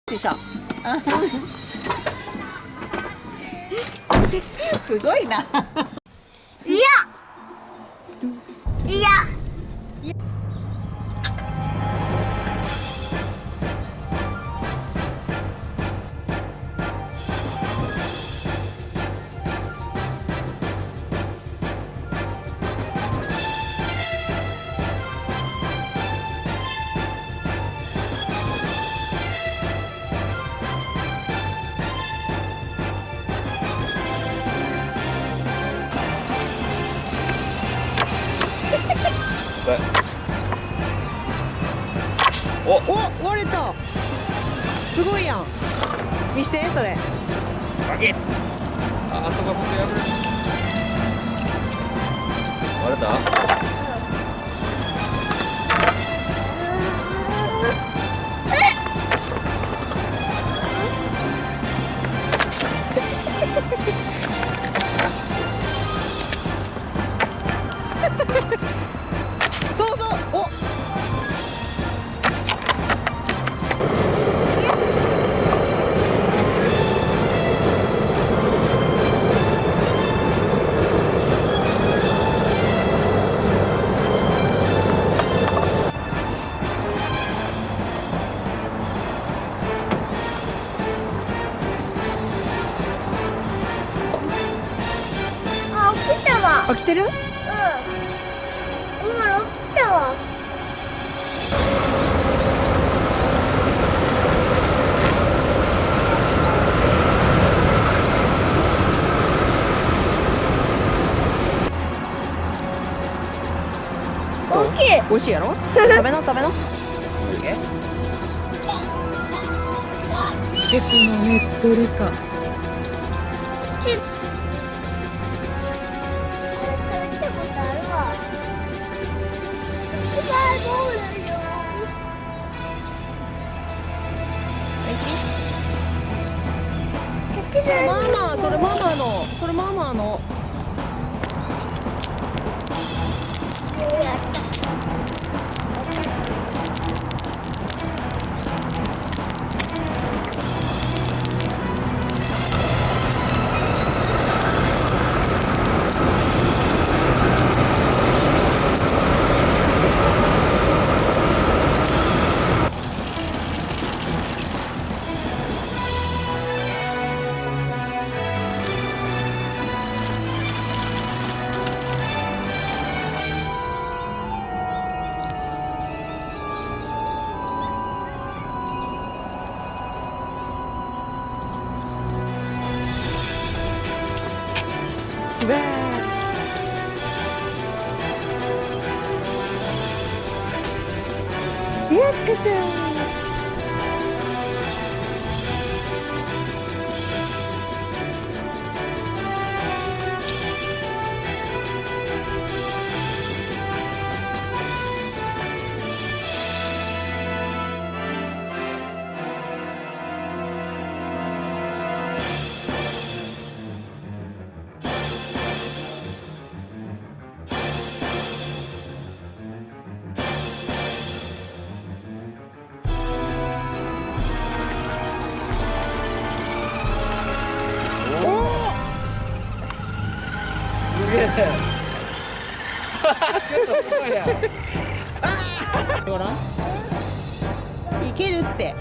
でしょ。すごいな。いやいやお、割れた。すごいやん。見してそれ。バキッ。あそこ僕破る。割れた？そうそう。お。あ、起きたわ。起きてる？うん。今起きたわ。大きい。美味しいやろ？食べな食べな。え、このねっとり感。ちょ見たことあるわ。スパイボールよ。それママ、それママの、それママの。やった。うわー。やったぜ。ほら。いけるって。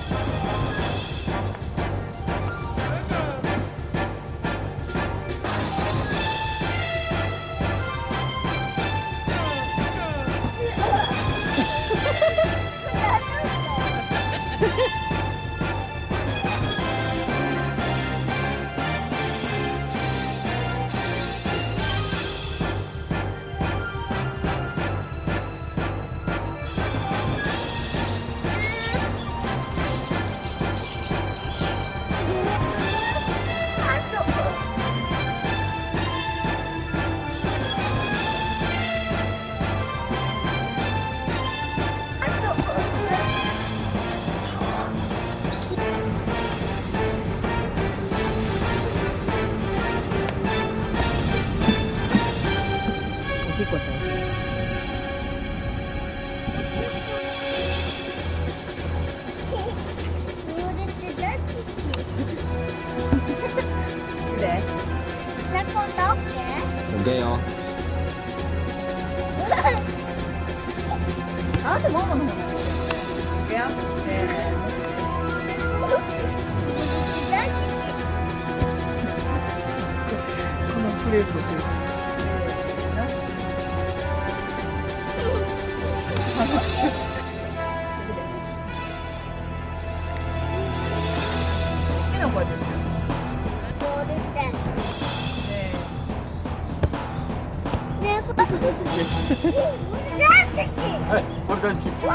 けよ。あとママの方がいくよ。このプレートで。手の声ですよ。ね、これ。はい、これ大好き。これ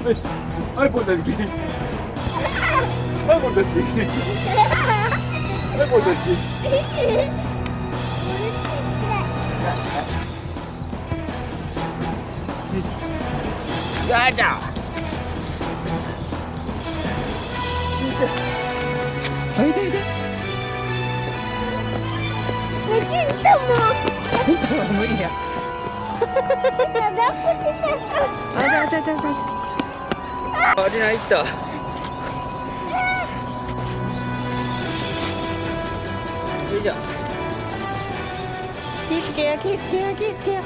大好き。はい、これ大好き。はい、これ大好き。はい、これ大好き。ガチャ。おいでおいで。無理や。あ、じゃあ。あれないった。よいしょ。気ぃつけよ気ぃつけよ気ぃつけよ。